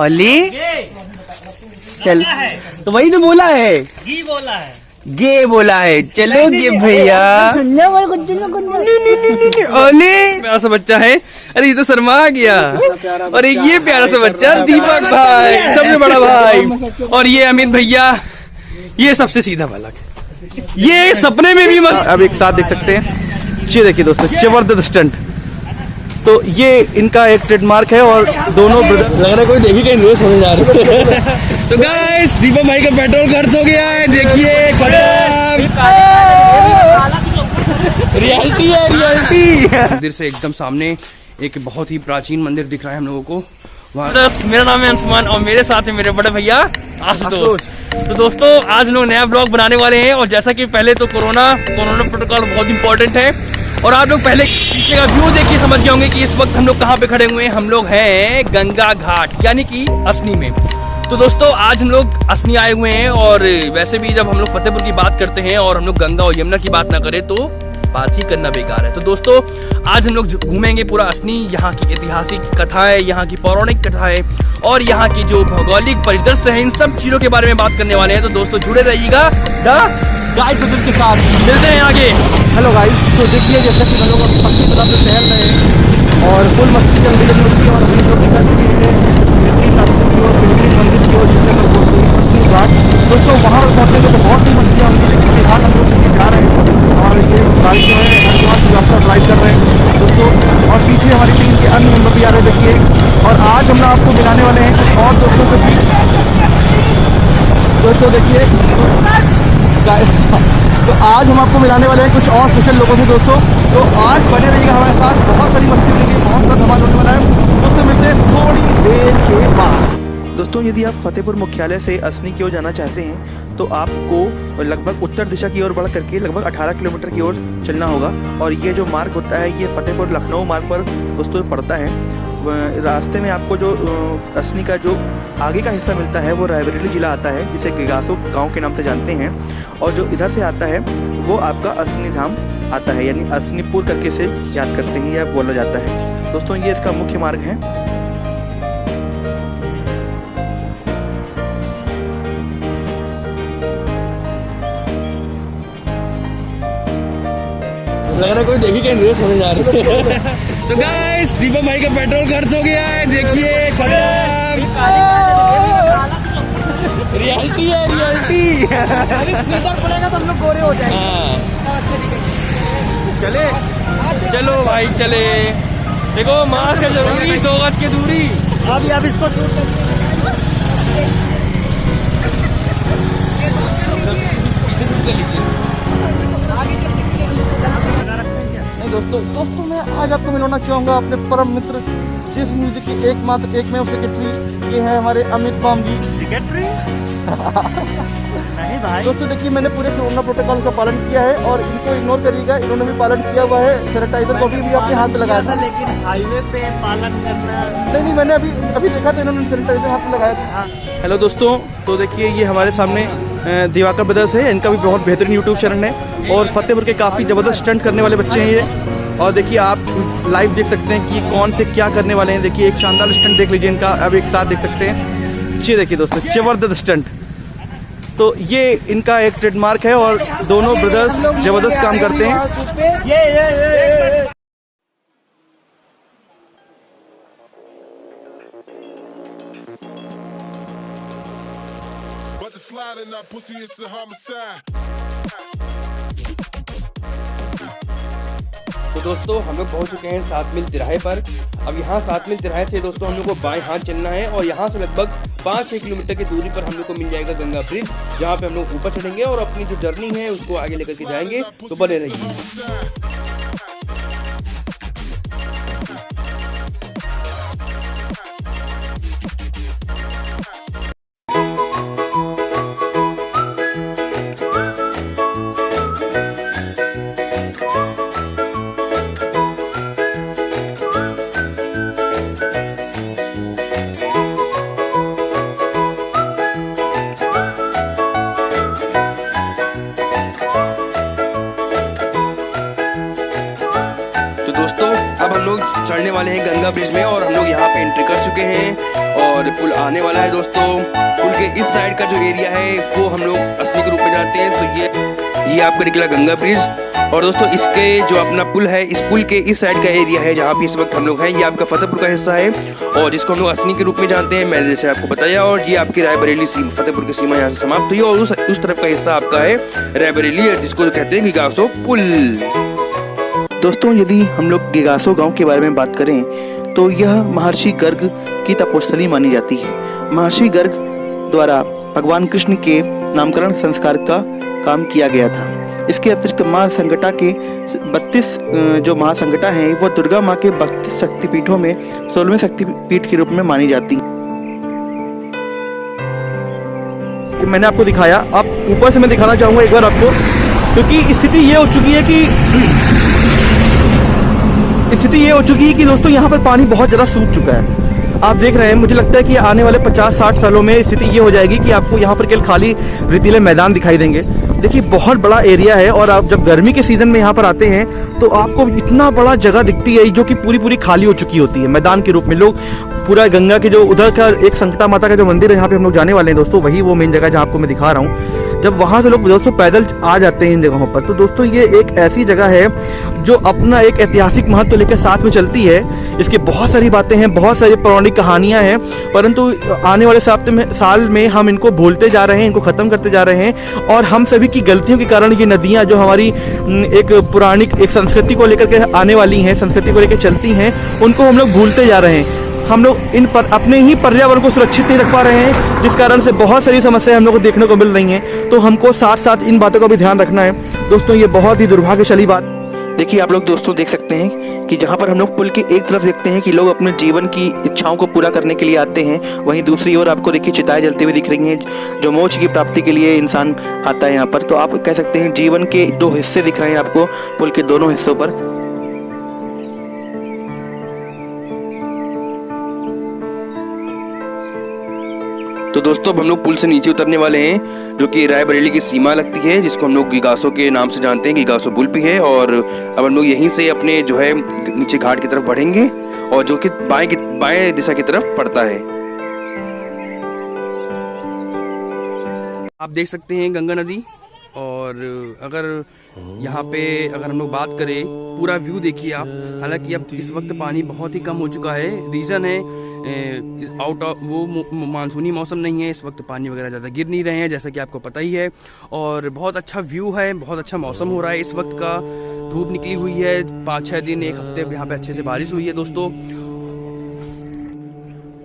ओली चल, तो वही तो बोला है, गी बोला है, गे बोला है, चलोगे भैया। ओली प्यारा सा बच्चा है, अरे ये तो शर्मा गया। और ये प्यारा सा बच्चा दीपक भाई, सबसे बड़ा भाई। और ये अमित भैया, ये सबसे सीधा बालक, ये सपने में भी मस्त। अब एक साथ देख सकते हैं, ये देखिए दोस्तों, जबरदस्त स्टंट। तो ये इनका एक ट्रेडमार्क है और दोनों ब्रदर, लग रहा है कोई देखी कहीं रेस होने जा रही है। तो गाइस, दीपक भाई का पेट्रोल खर्च हो गया है, देखिए रियलिटी है, रियलिटी। मंदिर से एकदम सामने एक बहुत ही प्राचीन मंदिर दिख रहा है हम लोगों को वहाँ। मेरा नाम है अंशुमान और मेरे साथ है मेरे बड़े भैया आशुतोष। तो दोस्तों, आज हम लोग नया ब्लॉग बनाने वाले हैं। और जैसा कि पहले तो कोरोना प्रोटोकॉल बहुत इंपॉर्टेंट है। और आप लोग पहले पीछे का व्यू देखिए, समझ गए होंगे कि इस वक्त हम लोग कहाँ पे खड़े हुए हैं। हम लोग हैं गंगा घाट, यानी कि असनी में। तो दोस्तों, आज हम लोग असनी आए हुए हैं। और वैसे भी जब हम लोग फतेहपुर की बात करते हैं और हम लोग गंगा और यमुना की बात ना करें तो बात ही करना बेकार है। तो दोस्तों, आज हम लोग घूमेंगे पूरा असनी, यहाँ की ऐतिहासिक कथाएं, यहाँ की पौराणिक कथाएं और यहाँ की जो भौगोलिक परिदृश्य है, इन सब चीजों के बारे में बात करने वाले हैं। तो दोस्तों, जुड़े रहिएगा गाइड ब्रदर के साथ, मिलते हैं आगे। हेलो गाइस, तो देखिए जैसा कि हम लोग पक्की तरह से टहल रहे हैं और फुल मस्ती चल रही है और हम लोग निकल चुके हैं मंदिर की ओर, जिसे लोग बोलते हैं असनी घाट। दोस्तों, वहाँ पर पहुँचेंगे तो बहुत ही मस्तियाँ होंगी, लेकिन फिलहाल हम लोग जा रहे हैं और ये गाड़ी जो है हरिद्वार से रास्ता ड्राइव कर रहे हैं दोस्तों। और पीछे हमारी टीम के अन्य मेंबर भी आ रहे हैं, देखिए। और आज हम आपको मिलाने वाले हैं कुछ और दोस्तों से भी। दोस्तों देखिए, तो आज हम आपको मिलाने वाले हैं कुछ और स्पेशल लोगों से दोस्तों। तो आज बने रहिएगा हमारे साथ, बहुत सारी मस्ती मिलेगी, बहुत सारा धमाल होने वाला है दोस्तों। मिलते हैं थोड़ी देर के बाद। दोस्तों, यदि आप फतेहपुर मुख्यालय से असनी की ओर जाना चाहते हैं तो आपको लगभग उत्तर दिशा की ओर बढ़ करके लगभग 18 किलोमीटर की ओर चलना होगा। और ये जो मार्ग होता है, ये फतेहपुर लखनऊ मार्ग पर दोस्तों पड़ता है। रास्ते में आपको जो असनी का जो आगे का हिस्सा मिलता है वो रायबरेली ज़िला आता है, जिसे गिगासो गांव के नाम से जानते हैं। और जो इधर से आता है वो आपका असनी धाम आता है, यानी असनीपुर करके से याद करते हैं या बोला जाता है दोस्तों। ये इसका मुख्य मार्ग है। लग रहा है कोई देखी कहीं रेस होने जा रही है। तो गाइस, दीपक भाई का पेट्रोल खर्च हो गया है, देखिए रियलिटी है, रियलिटी। पड़ेगा तो हम लोग गोरे हो जाएंगे। चले, चलो भाई चले। देखो, मास्क है जरूरी, 2 गज की दूरी। अभी आप इसको दोस्तों मैं आज आपको मिलाना चाहूँगा अपने परम मित्र जिस म्यूजिक की एकमात्र सेक्रेटरी, ये है हमारे अमित बाम जी। सेक्रेटरी नहीं भाई। दोस्तों देखिए, मैंने पूरे कोरोना प्रोटोकॉल का पालन किया है और इनको इग्नोर करिएगा, इन्होंने भी पालन किया हुआ है। सैनिटाइजर को भी अपने हाथ में लगाया था, लेकिन हाईवे पे पालन करना नहीं, मैंने अभी देखा था, इन्होंने सैनिटाइजर हाथ में लगाया था। हेलो दोस्तों, तो देखिए ये हमारे सामने दिवाकर ब्रदर्स है, इनका भी बहुत बेहतरीन यूट्यूब चैनल है और फतेहपुर के काफ़ी ज़बरदस्त स्टंट करने वाले बच्चे हैं ये। और देखिए, आप लाइव देख सकते हैं कि कौन से क्या करने वाले हैं। देखिए, एक शानदार स्टंट देख लीजिए इनका, अब एक साथ देख सकते हैं। ये देखिए दोस्तों, जबरदस्त स्टंट। तो ये इनका एक ट्रेडमार्क है और दोनों ब्रदर्स जबरदस्त काम करते हैं। तो दोस्तों, हम लोग पहुंच चुके हैं 7 मील तिराहे पर। अब यहाँ 7 मील तिराहे से दोस्तों हम लोग को बाएं हाथ चलना है और यहाँ से लगभग 5-6 किलोमीटर की दूरी पर हम लोग को मिल जाएगा गंगा ब्रिज, जहाँ पे हम लोग ऊपर चढ़ेंगे और अपनी जो जर्नी है उसको आगे लेकर के जाएंगे। तो बने रहिए। चढ़ने वाले हैं गंगा ब्रिज में और हम लोग यहाँ पे एंट्री कर चुके हैं और पुल आने वाला है दोस्तों। पुल के इस साइड का जो एरिया है वो हम लोग असनी के रूप में जाते हैं। तो ये आपका निकला गंगा ब्रिज और दोस्तों इसके जो अपना पुल है, इस पुल के इस साइड का एरिया है जहाँ पे इस वक्त हम लोग हैं, ये आपका फतेहपुर का हिस्सा है और जिसको हम लोग असनी के रूप में जानते हैं, मैंने जैसे आपको बताया। और ये आपकी रायबरेली सीमा, फतेहपुर की सीमा यहाँ से समाप्त हुई और उस तरफ का हिस्सा आपका है रायबरेली, जिसको कहते हैं गिगासो पुल। दोस्तों यदि हम लोग गिगासो गांव के बारे में बात करें तो यह महर्षि गर्ग की तपोस्थली मानी जाती है। महर्षि गर्ग द्वारा भगवान कृष्ण के नामकरण संस्कार का काम किया गया था। इसके अतिरिक्त माँ संकटा के 32 जो महासंकटा हैं वो दुर्गा माँ के 32 शक्तिपीठों में 16वें शक्तिपीठ के रूप में मानी जाती हैं। मैंने आपको दिखाया, अब ऊपर से मैं दिखाना चाहूँगा एक बार आपको, क्योंकि स्थिति ये हो चुकी है कि दोस्तों यहाँ पर पानी बहुत ज़्यादा सूख चुका है। आप देख रहे हैं, मुझे लगता है कि आने वाले 50-60 सालों में स्थिति ये हो जाएगी कि आपको यहाँ पर केवल खाली रेतीले मैदान दिखाई देंगे। देखिए बहुत बड़ा एरिया है और आप जब गर्मी के सीजन में यहाँ पर आते हैं तो आपको इतना बड़ा जगह दिखती है जो कि पूरी खाली हो चुकी होती है मैदान के रूप में। लोग पूरा गंगा के जो उधर का एक संकटा माता का जो मंदिर है, यहाँ पे हम लोग जाने वाले हैं दोस्तों, वही वो मेन जगह जहाँ आपको मैं दिखा रहा हूँ। जब वहाँ से लोग दोस्तों पैदल आ जाते हैं इन जगहों पर, तो दोस्तों ये एक ऐसी जगह है जो अपना एक ऐतिहासिक महत्व लेकर साथ में चलती है। इसकी बहुत सारी बातें हैं, बहुत सारी पौराणिक कहानियां हैं, परंतु आने वाले साल में हम इनको भूलते जा रहे हैं, इनको ख़त्म करते जा रहे हैं और हम सभी की गलतियों के कारण ये नदियां जो हमारी एक पुरानी एक संस्कृति को लेकर के आने वाली हैं, संस्कृति को लेकर चलती हैं, उनको हम लोग भूलते जा रहे हैं। हम लोग इन पर अपने ही पर्यावरण को सुरक्षित नहीं रख पा रहे हैं, जिस कारण से बहुत सारी समस्याएं हम लोग को देखने को मिल रही हैं। तो हमको साथ साथ इन बातों का भी ध्यान रखना है दोस्तों। ये बहुत ही दुर्भाग्यशाली बात। देखिए आप लोग दोस्तों देख सकते हैं कि जहाँ पर हम लोग पुल की एक तरफ देखते हैं कि लोग अपने जीवन की इच्छाओं को पूरा करने के लिए आते हैं, वहीं दूसरी ओर आपको देखिए चिताएं जलती हुई दिख रही हैं जो मोक्ष की प्राप्ति के लिए इंसान आता है यहाँ पर। तो आप कह सकते हैं जीवन के 2 हिस्से दिख रहे हैं आपको पुल के दोनों हिस्सों पर। तो दोस्तों अब हम लोग पुल से नीचे उतरने वाले हैं, जो कि रायबरेली की सीमा लगती है, जिसको हम लोग गिगासो के नाम से जानते हैं। गिगासो पुल भी है और अब हम लोग यहीं से अपने जो है नीचे घाट की तरफ बढ़ेंगे और जो कि बाएं दिशा की तरफ पड़ता है। आप देख सकते हैं गंगा नदी और अगर यहाँ पे अगर हम लोग बात करें पूरा व्यू देखिए आप। हालांकि अब इस वक्त पानी बहुत ही कम हो चुका है। रीज़न है आउट ऑफ वो मानसूनी मौसम नहीं है, इस वक्त पानी वगैरह ज़्यादा गिर नहीं रहे हैं जैसा कि आपको पता ही है। और बहुत अच्छा व्यू है, बहुत अच्छा मौसम हो रहा है इस वक्त का। धूप निकली हुई है, 5-6 दिन 1 हफ्ते यहाँ पे अच्छे से बारिश हुई है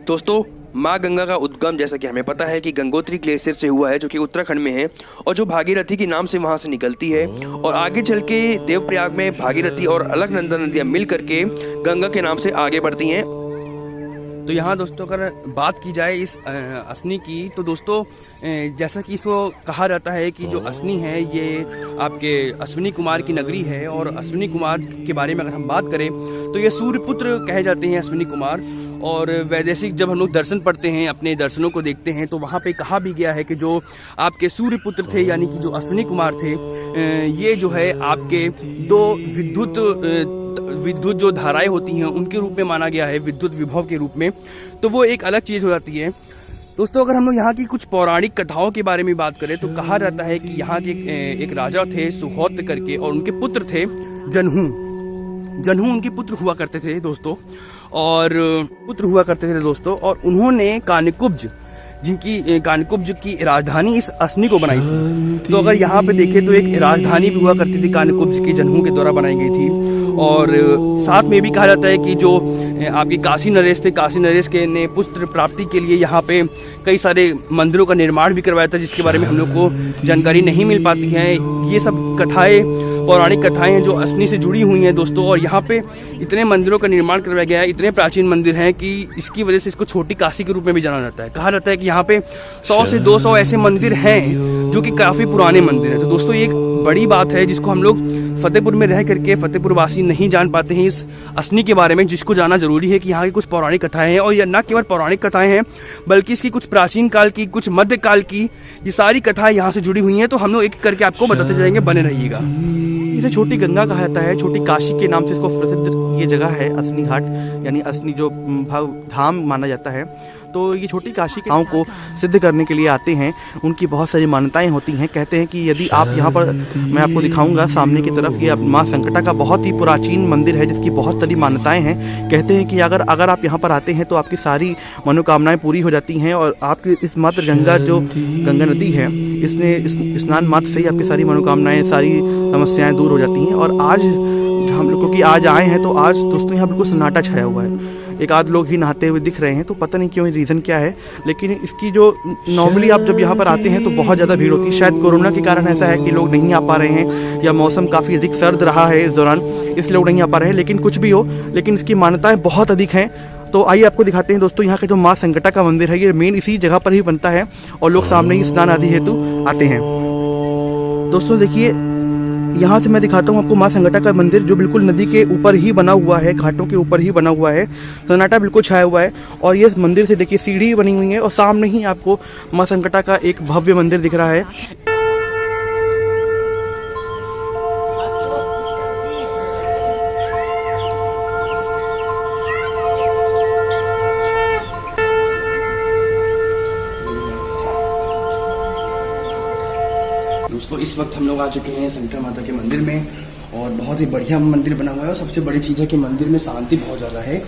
दोस्तों। माँ गंगा का उद्गम जैसा कि हमें पता है कि गंगोत्री ग्लेशियर से हुआ है, जो कि उत्तराखंड में है और जो भागीरथी के नाम से वहाँ से निकलती है और आगे चल के देवप्रयाग में भागीरथी और अलकनंदा नदियाँ मिल करके गंगा के नाम से आगे बढ़ती हैं। तो यहाँ दोस्तों अगर बात की जाए इस असनी की, तो दोस्तों जैसा कि इसको कहा जाता है कि जो असनी है ये आपके अश्विनी कुमार की नगरी है और अश्विनी कुमार के बारे में अगर हम बात करें तो ये सूर्यपुत्र कहे जाते हैं अश्विनी कुमार। और वैदेशिक जब हम लोग दर्शन पढ़ते हैं, अपने दर्शनों को देखते हैं, तो वहाँ पे कहा भी गया है कि जो आपके सूर्यपुत्र थे यानी कि जो अश्विनी कुमार थे, ये जो है आपके 2 विद्युत जो धाराएं होती हैं उनके रूप में माना गया है, विद्युत विभव के रूप में। तो वो एक अलग चीज़ हो जाती है दोस्तों। अगर हम लोग यहाँ की कुछ पौराणिक कथाओं के बारे में बात करें तो कहा जाता है कि यहाँ के एक राजा थे सुहोत्र करके और उनके पुत्र थे जनहू उनके पुत्र हुआ करते थे दोस्तों। और उन्होंने कानिकुब्ज, जिनकी कानिकुब्ज की राजधानी इस असनी को बनाई थी। तो अगर यहाँ पे देखें तो एक राजधानी भी हुआ करती थी कानिकुब्ज की, जनहू के द्वारा बनाई गई थी। और साथ में भी कहा जाता है कि जो आपके काशी नरेश थे, काशी नरेश के ने पुत्र प्राप्ति के लिए यहाँ पे कई सारे मंदिरों का निर्माण भी करवाया था, जिसके बारे में हम लोग को जानकारी नहीं मिल पाती है। ये सब कथाएं, पौराणिक कथाएं हैं जो असनी से जुड़ी हुई हैं दोस्तों। और यहाँ पे इतने मंदिरों का निर्माण करवाया गया है, इतने प्राचीन मंदिर हैं कि इसकी वजह से इसको छोटी काशी के रूप में भी जाना जाता है। कहा जाता है कि यहाँ पे 100 से 200 ऐसे मंदिर हैं जो कि काफी पुराने मंदिर हैं। तो दोस्तों ये एक बड़ी बात है जिसको हम लोग फतेहपुर में रह करके फतेहपुर वासी नहीं जान पाते हैं इस असनी के बारे में, जिसको जानना जरूरी है कि यहाँ की कुछ पौराणिक कथाएं हैं। और यह न केवल पौराणिक कथाएं हैं बल्कि इसकी कुछ प्राचीन काल की, कुछ मध्यकाल की, ये सारी कथाएं यहाँ से जुड़ी हुई हैं। तो हम लोग एक करके आपको बताते जाएंगे, बने रहिएगा। इसे छोटी गंगा कहा जाता है, छोटी काशी के नाम से इसको प्रसिद्ध ये जगह है असनी घाट, यानी असनी जो धाम माना जाता है। तो ये छोटी काशी के गाँव को सिद्ध करने के लिए आते हैं। उनकी बहुत सारी मान्यताएं होती हैं। कहते हैं कि यदि आप यहाँ पर, मैं आपको दिखाऊंगा सामने की तरफ, ये माँ संकटा का बहुत ही प्राचीन मंदिर है जिसकी बहुत सारी मान्यताएं हैं। कहते हैं कि अगर आप यहाँ पर आते हैं तो आपकी सारी मनोकामनाएं पूरी हो जाती हैं और आपकी इस मात्र गंगा नदी है, इसने स्नान मात्र से ही आपकी सारी मनोकामनाएं, सारी समस्याएं दूर हो जाती हैं। और आज हम लोग क्योंकि आज आए हैं तो आज दोस्तों यहाँ बिल्कुल सन्नाटा छाया हुआ है। एक आध लोग ही नहाते हुए दिख रहे हैं, तो पता नहीं क्यों, रीज़न क्या है। लेकिन इसकी जो नॉर्मली आप जब यहाँ पर आते हैं तो बहुत ज़्यादा भीड़ होती है। शायद कोरोना के कारण ऐसा है कि लोग नहीं आ पा रहे हैं, या मौसम काफ़ी अधिक सर्द रहा है इस दौरान, इसलिए लोग नहीं आ पा रहे हैं। लेकिन कुछ भी हो, लेकिन इसकी मान्यताएं बहुत अधिक हैं। तो आइए आपको दिखाते हैं दोस्तों, यहाँ का जो माँ संकटा का मंदिर है, ये मेन इसी जगह पर ही बनता है और लोग सामने ही स्नान आदि हेतु आते हैं। दोस्तों देखिए, यहाँ से मैं दिखाता हूँ आपको माँ संकटा का मंदिर, जो बिल्कुल नदी के ऊपर ही बना हुआ है, घाटों के ऊपर ही बना हुआ है। सन्नाटा बिल्कुल छाया हुआ है और ये मंदिर से देखिए सीढ़ी बनी हुई है और सामने ही आपको माँ संकटा का एक भव्य मंदिर दिख रहा है। दोस्तों इस वक्त हम लोग आ चुके हैं संकटा माता के मंदिर में और बहुत ही बढ़िया मंदिर बना हुआ है। और सबसे बड़ी चीज़ है कि मंदिर में शांति बहुत ज़्यादा है।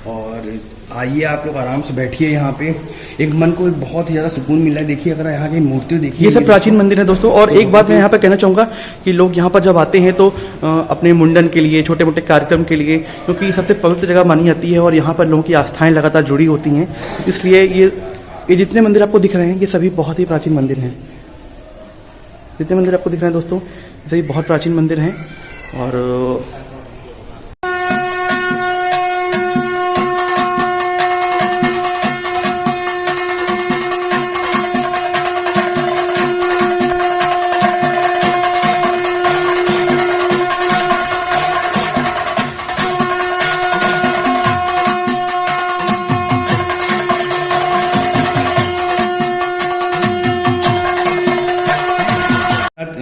और आइए आप लोग आराम से बैठिए यहाँ पे, एक मन को एक बहुत ही ज़्यादा सुकून मिल रहा है। देखिए अगर यहाँ की मूर्ति देखिए, ये सब प्राचीन मंदिर है दोस्तों। और एक बात मैं यहाँ पर कहना चाहूँगा कि लोग यहाँ पर जब आते हैं तो अपने मुंडन के लिए, छोटे मोटे कार्यक्रम के लिए, क्योंकि सबसे पवित्र जगह मानी जाती है और यहाँ पर लोगों की आस्थाएँ लगातार जुड़ी होती हैं, इसलिए ये जितने मंदिर आपको दिख रहे हैं ये सभी बहुत ही प्राचीन मंदिर हैं। जितने मंदिर आपको दिख रहे हैं दोस्तों, ये सभी बहुत प्राचीन मंदिर हैं। और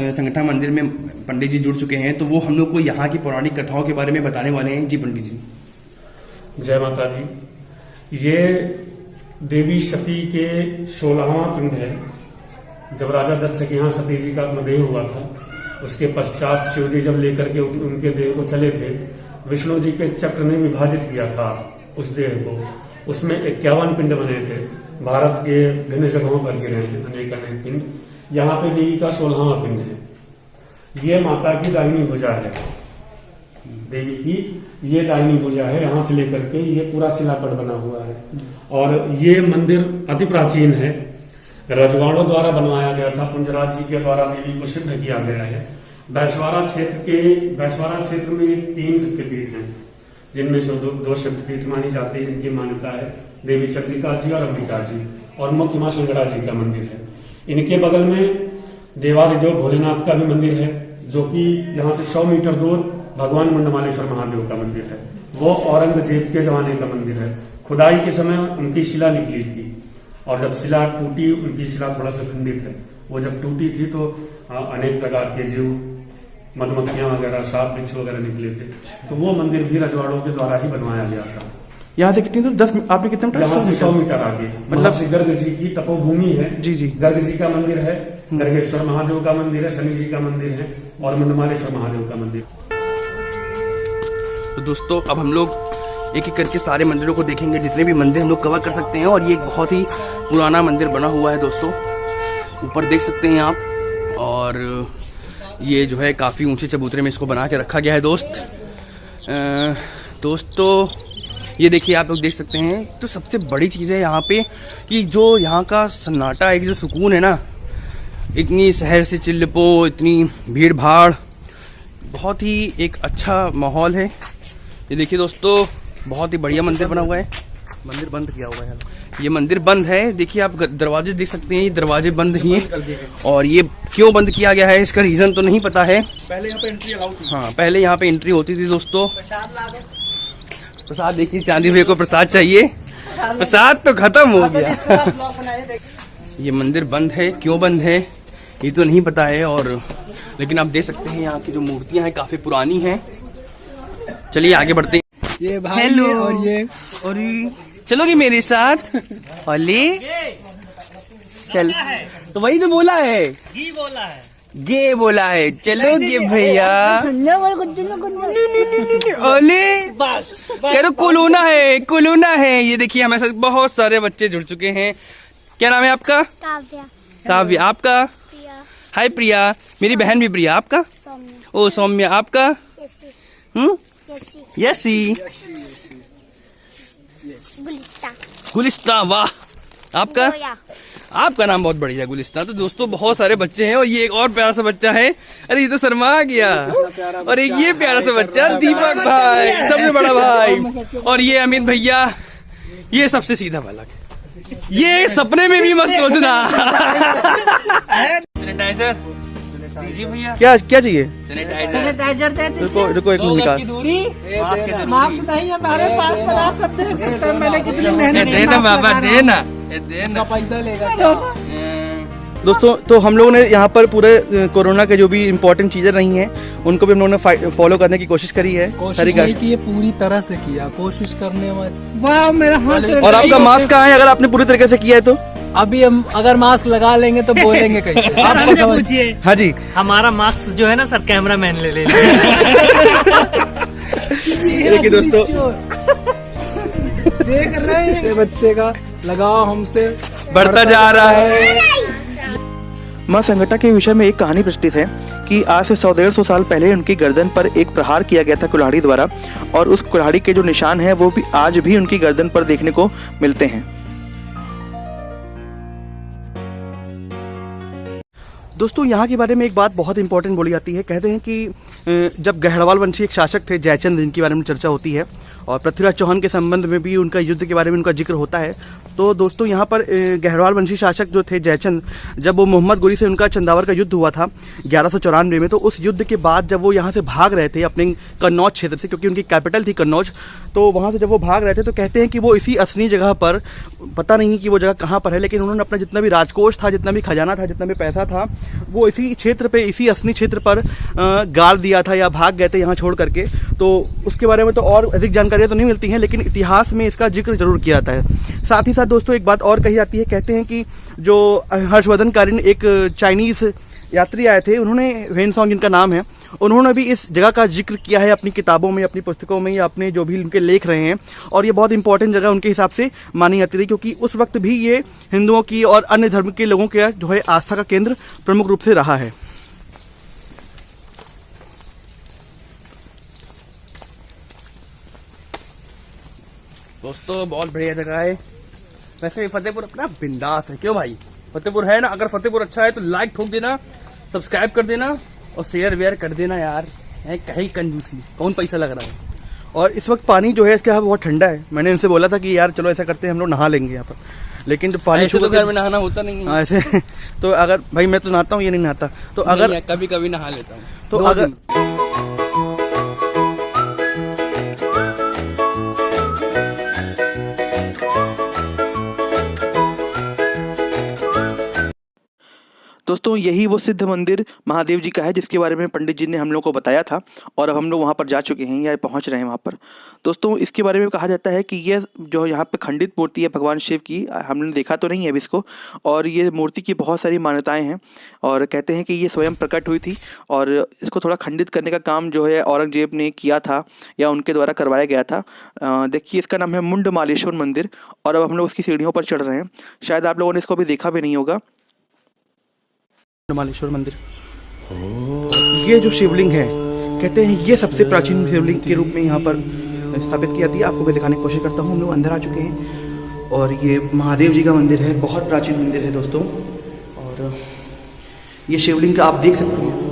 संगठन मंदिर में पंडित जी जुड़ चुके हैं, तो वो हम लोग को यहाँ की पौराणिक कथाओं के बारे में बताने वाले हैं। जी पंडित जी। जय माता दी। ये देवी सती के 16वां पिंड है। जब राजा दक्ष के यहाँ सती जी का आत्मदेह हुआ था, उसके पश्चात शिव जी जब लेकर के उनके देह को चले थे, विष्णु जी के चक्र ने विभाजित किया था उस देह को। उसमें 51 पिंड बने थे। भारत के भिन्न जगहों पर गिरे हैं अनेक पिंड। यहाँ पे देवी का 16वां पिंड है। ये माता की दाहिनी भुजा है, देवी की ये दाहिनी भुजा है। यहाँ से लेकर के ये पूरा शिलापट बना हुआ है। और ये मंदिर अति प्राचीन है, रजवाड़ों द्वारा बनवाया गया था। पुंजराज जी के द्वारा देवी को सिद्ध किया गया है। बैसवाड़ा क्षेत्र में 3 शक्तिपीठ हैं, जिनमें से 2 शक्तिपीठ मानी जाती है। इनकी मान्यता है देवी चंद्रिका जी और अंबिका जी, और मुख्य मां शंकरा जी का मंदिर है। इनके बगल में देवादिदेव भोलेनाथ का भी मंदिर है, जो कि यहाँ से 100 मीटर दूर भगवान मुंडमालेश्वर महादेव का मंदिर है। वो औरंगजेब के जमाने का मंदिर है। खुदाई के समय उनकी शिला निकली थी, और जब शिला टूटी, उनकी शिला थोड़ा सा खंडित है, वो जब टूटी थी तो अनेक प्रकार के जीव, मधुमक्खियां वगैरह, सांप बिच्छू वगैरह निकले थे। तो वो मंदिर भी रजवाड़ों के द्वारा ही बनवाया गया था। यहाँ से कितनी दूर? 10 आपने कितने मीटर? 100 मीटर आगे मतलब गर्ग जी की तपोभूमि है। जी। गर्ग जी का मंदिर है, गर्गेश्वर महादेव का मंदिर है, शनि जी का मंदिर है, और मुंडमालेश्वर महादेव का मंदिर। तो दोस्तों अब हम लोग एक एक करके सारे मंदिरों को देखेंगे, जितने भी मंदिर हम लोग कवर कर सकते हैं। और ये एक बहुत ही पुराना मंदिर बना हुआ है दोस्तों, ऊपर देख सकते हैं आप। और ये जो है काफ़ी ऊंचे चबूतरे में इसको बना के रखा गया है दोस्तों ये देखिए आप लोग देख सकते हैं। तो सबसे बड़ी चीज़ है यहाँ पे कि जो यहाँ का सन्नाटा, एक जो सुकून है ना, इतनी शहर से चिल्लपो, इतनी भीड़ भाड़, बहुत ही एक अच्छा माहौल है। ये देखिए दोस्तों, बहुत ही बढ़िया मंदिर बना हुआ है। मंदिर बंद किया हुआ है, ये मंदिर बंद है। देखिए आप दरवाजे देख सकते हैं, ये दरवाजे बंद ही हैं। और ये क्यों बंद किया गया है, इसका रीज़न तो नहीं पता है। पहले यहाँ पे एंट्री अलाउ थी। हाँ, पहले यहाँ पे एंट्री होती थी दोस्तों। प्रसाद देखिए, चांदी भाई को प्रसाद चाहिए, प्रसाद तो खत्म हो गया। ये मंदिर बंद है, क्यों बंद है ये तो नहीं पता है। और लेकिन आप देख सकते हैं यहाँ की जो मूर्तियां हैं काफी पुरानी हैं। चलिए आगे बढ़ते हैं। ये भाई हेलो। और ये चलोगी मेरे साथ ओली? चल, तो वही तो बोला है, गे बोला है, चलोगे भैया? ओली कह रहे कुलूना है, कुलूना है। ये देखिए हमारे साथ बहुत सारे बच्चे जुड़ चुके हैं। क्या नाम है आपका? काव्या। काव्या। आपका? प्रिया। हाय प्रिया, मेरी बहन भी प्रिया। आपका? सौम्या। ओ सौम्या। आपका? यसी। यसी। यसी। गुलिस्ता। गुलिस्ता। वाह। आपका? गोया। आपका नाम बहुत बढ़िया, गुलिस्ता। तो दोस्तों बहुत सारे बच्चे हैं और ये एक और प्यारा सा बच्चा है। अरे ये तो शर्मा गया। और एक ये प्यारा सा बच्चा दीपक भाई, सबसे बड़ा भाई। और ये अमित भैया, ये सबसे सीधा बालक। ये सपने में भी मत सोचना। सैनिटाइजर दीजिए भैया। क्या क्या चाहिए? सैनिटाइजर रुको एक मिनट निकाल। दूरी। मास्क नहीं हमारे पास, पर आप सब देख सकते हैं मैंने कितनी मेहनत की देना मास्क बाबा, लगाना। देना देना। पैसा लेगा। दोस्तों तो हम लोगों ने यहाँ पर पूरे कोरोना के जो भी इम्पोर्टेंट चीजें रही हैं उनको भी हम लोगों ने फॉलो करने की कोशिश करी है। कोशिश नहीं की है, पूरी तरह से किया। कोशिश करने में वाह मेरा हाथ। और आपका मास्क कहाँ है अगर आपने पूरी तरीके से किया है तो? अभी हम अगर मास्क लगा लेंगे तो बोलेंगे कैसे? आपको समझिए। हाँ जी। हमारा मास्क जो है ना सर, कैमरा मैन ले देखिए दोस्तों, देख रहे हैं बच्चे का लगाव हमसे बढ़ता जा रहा है। माँ संगटा के विषय में एक कहानी प्रचलित है कि आज से 100-150 साल पहले उनकी गर्दन पर एक प्रहार किया गया था कुल्हाड़ी द्वारा, और उस कुल्हाड़ी के जो निशान हैं वो भी आज भी उनकी गर्दन पर देखने को मिलते हैं। दोस्तों यहाँ के बारे में एक बात बहुत इंपॉर्टेंट बोली जाती है। कहते हैं कि जब गहड़वाल वंशी एक शासक थे जयचंद, जिनके बारे में चर्चा होती है, और पृथ्वीराज चौहान के संबंध में भी उनका युद्ध के बारे में उनका जिक्र होता है। तो दोस्तों यहाँ पर गहड़वाल वंशी शासक जो थे जयचंद, जब वो मोहम्मद गोरी से उनका चंदावर का युद्ध हुआ था 1194 में, तो उस युद्ध के बाद जब वो यहाँ से भाग रहे थे अपने कन्नौज क्षेत्र से, क्योंकि उनकी कैपिटल थी कन्नौज, तो वहाँ से जब वो भाग रहे थे तो कहते हैं कि वो इसी असली जगह पर, पता नहीं कि वो जगह कहाँ पर है, लेकिन उन्होंने अपना जितना भी राजकोष था, जितना भी खजाना था, जितना भी पैसा था, वो इसी क्षेत्र पे, इसी असली क्षेत्र पर गाड़ दिया था या भाग गए थे यहाँ छोड़ करके। तो उसके बारे में तो और अधिक जानकारियाँ तो नहीं मिलती हैं, लेकिन इतिहास में इसका जिक्र जरूर किया जाता है। साथ ही साथ दोस्तों एक बात और कही जाती है। कहते हैं कि जो हर्षवर्धन कारिन एक चाइनीज यात्री आए थे, उन्होंने, वेनसोंग जिनका नाम है, उन्होंने भी इस जगह का जिक्र किया है अपनी किताबों में, अपनी पुस्तकों में, या अपने जो भी उनके लेख रहे हैं। और ये बहुत इंपॉर्टेंट जगह उनके हिसाब से मानी जाती रही, क्योंकि उस वक्त भी ये हिंदुओं की और अन्य धर्म के लोगों के जो है आस्था का केंद्र प्रमुख रूप से रहा है। दोस्तों बहुत बढ़िया जगह है। वैसे भी फतेहपुर अपना बिंदास है, क्यों भाई? फतेहपुर है ना। अगर फतेहपुर अच्छा है तो लाइक ठोक देना, सब्सक्राइब कर देना और शेयर वेयर कर देना यार। है कहीं कंजूसी, कौन पैसा लग रहा है। और इस वक्त पानी जो है इसके यहाँ बहुत ठंडा है। मैंने इनसे बोला था कि यार चलो ऐसा करते हैं, हम लोग नहा लेंगे यहाँ पर, लेकिन जो पानी ऐसे तो घर में नहाना होता नहीं है। ऐसे तो अगर भाई मैं तो नहाता हूँ, ये नहीं नहाता, तो अगर कभी कभी नहा लेता हूँ तो दो अगर दिन। दोस्तों यही वो सिद्ध मंदिर महादेव जी का है जिसके बारे में पंडित जी ने हम लोग को बताया था, और अब हम लोग वहाँ पर जा चुके हैं या पहुँच रहे हैं वहाँ पर। दोस्तों इसके बारे में कहा जाता है कि ये जो यहाँ पे खंडित मूर्ति है भगवान शिव की, हमने देखा तो नहीं है अभी इसको, और ये मूर्ति की बहुत सारी मान्यताएं हैं। और कहते हैं कि ये स्वयं प्रकट हुई थी, और इसको थोड़ा खंडित करने का काम जो है औरंगजेब ने किया था या उनके द्वारा करवाया गया था। देखिए इसका नाम है मुंड मालेश्वर मंदिर, और अब हम लोग उसकी सीढ़ियों पर चढ़ रहे हैं। शायद आप लोगों ने इसको अभी देखा भी नहीं होगा। मालेश्वर मंदिर, ये जो शिवलिंग है कहते हैं ये सबसे प्राचीन शिवलिंग के रूप में यहाँ पर स्थापित की जाती है। आपको मैं दिखाने की कोशिश करता हूँ। हम लोग अंदर आ चुके हैं और ये महादेव जी का मंदिर है, बहुत प्राचीन मंदिर है दोस्तों। और ये शिवलिंग आप देख सकते हैं।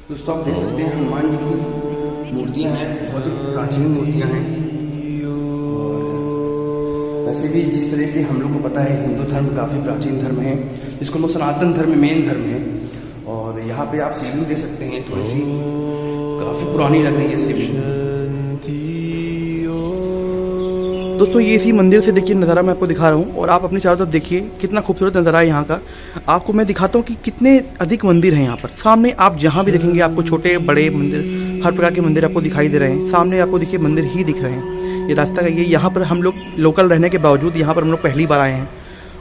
दोस्तों आप देख सकते हैं हनुमान जी की मूर्तियां हैं, बहुत ही प्राचीन मूर्तियां हैं। वैसे भी जिस तरह के हम लोग को पता है हिंदू धर्म काफ़ी प्राचीन धर्म है, जिसको हम लोग सनातन धर्म मेन धर्म है। और यहाँ पे आप शिवलिंग देख सकते हैं, थोड़ी सी काफ़ी पुरानी लग रही है शिवलिंग। दोस्तों ये इसी मंदिर से देखिए नज़ारा मैं आपको दिखा रहा हूँ, और आप अपनी चारों तरफ देखिए कितना खूबसूरत नज़ारा है यहाँ का। आपको मैं दिखाता हूँ कि कितने अधिक मंदिर हैं यहाँ पर। सामने आप जहाँ भी देखेंगे आपको छोटे बड़े मंदिर, हर प्रकार के मंदिर आपको दिखाई दे रहे हैं। सामने आपको देखिए मंदिर ही दिख रहे हैं। ये रास्ता का ये यहाँ पर हम लोग लोकल रहने के बावजूद यहाँ पर हम लोग पहली बार आए हैं,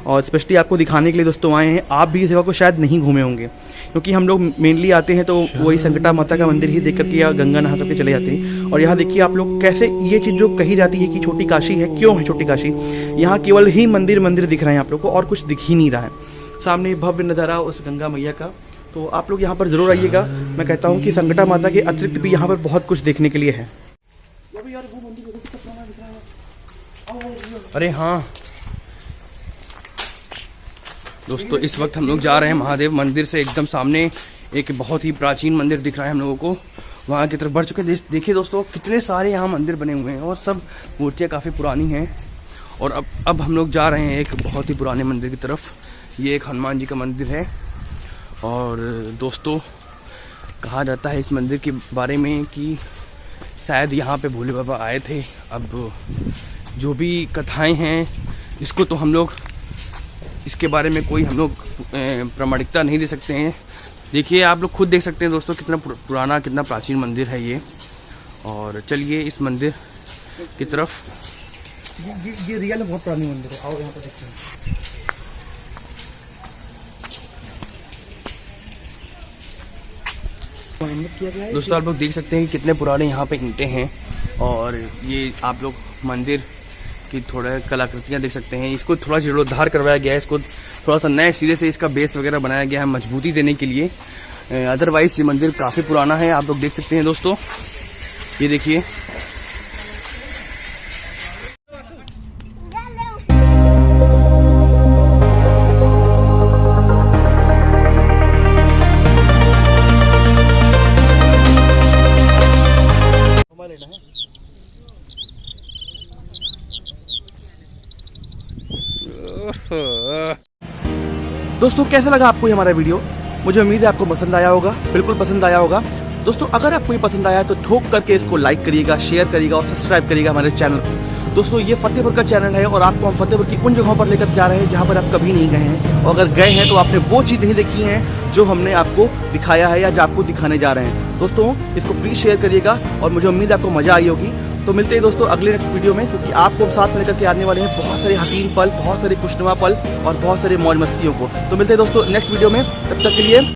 और स्पेशली आपको दिखाने के लिए दोस्तों आए हैं। आप भी इस जगह को शायद नहीं घूमे होंगे, क्योंकि हम लोग मेनली आते हैं तो वही संकटा माता का मंदिर ही देख करके या गंगा नहा करके चले जाते हैं। और यहाँ देखिए आप लोग कैसे ये चीज़ जो कही जाती है कि छोटी काशी है, क्यों है छोटी काशी, यहाँ केवल ही मंदिर मंदिर दिख रहे हैं आप लोग को, और कुछ दिख ही नहीं रहा है। सामने भव्य नज़ारा उस गंगा मैया का, तो आप लोग यहाँ पर ज़रूर आइएगा। मैं कहता हूँ कि संकटा माता के अतिरिक्त भी यहाँ पर बहुत कुछ देखने के लिए है। अरे हाँ दोस्तों, इस वक्त हम लोग जा रहे हैं महादेव मंदिर से एकदम सामने एक बहुत ही प्राचीन मंदिर दिख रहा है हम लोगों को, वहाँ की तरफ बढ़ चुके। देखिए दोस्तों कितने सारे यहाँ मंदिर बने हुए हैं, और सब मूर्तियाँ काफ़ी पुरानी हैं। और अब हम लोग जा रहे हैं एक बहुत ही पुराने मंदिर की तरफ। ये एक हनुमान जी का मंदिर है, और दोस्तों कहा जाता है इस मंदिर के बारे में कि शायद यहाँ पे भोले बाबा आए थे। अब जो भी कथाएं हैं इसको तो हम लोग, इसके बारे में कोई हम लोग प्रामाणिकता नहीं दे सकते हैं। देखिए आप लोग खुद देख सकते हैं दोस्तों कितना पुराना, कितना प्राचीन मंदिर है ये। और चलिए इस मंदिर की तरफ। ये रियल में बहुत पुरानी मंदिर है, आओ यहाँ पर देखते हैं। दोस्तों आप लोग देख सकते हैं कि कितने पुराने यहाँ पे ईंटें हैं, और ये आप लोग मंदिर की थोड़ा कलाकृतियाँ देख सकते हैं। इसको थोड़ा जीर्णोद्धार करवाया गया है, इसको थोड़ा सा नए सिरे से इसका बेस वगैरह बनाया गया है मजबूती देने के लिए। अदरवाइज ये मंदिर काफ़ी पुराना है, आप लोग देख सकते हैं दोस्तों। ये देखिए दोस्तों कैसा लगा आपको ये हमारा वीडियो? मुझे उम्मीद है आपको पसंद आया होगा, बिल्कुल पसंद आया होगा। दोस्तों अगर आपको ये पसंद आया तो ठोक करके इसको लाइक करिएगा, शेयर करिएगा और सब्सक्राइब करिएगा हमारे चैनल को। दोस्तों ये फतेहपुर का चैनल है, और आपको हम फतेहपुर की उन जगहों पर लेकर जा रहे हैं जहाँ पर आप कभी नहीं गए हैं, और अगर गए हैं तो आपने वो चीज़ नहीं देखी है जो हमने आपको दिखाया है या जो आपको दिखाने जा रहे हैं। दोस्तों इसको प्लीज़ शेयर करिएगा, और मुझे उम्मीद है आपको मज़ा आई होगी। तो मिलते हैं दोस्तों अगले नेक्स्ट वीडियो में, क्योंकि आपको साथ में लेकर के आने वाले हैं बहुत सारे हसीन पल, बहुत सारे खुशनुमा पल और बहुत सारे मौज मस्तियों को। तो मिलते हैं दोस्तों नेक्स्ट वीडियो में, तब तक के लिए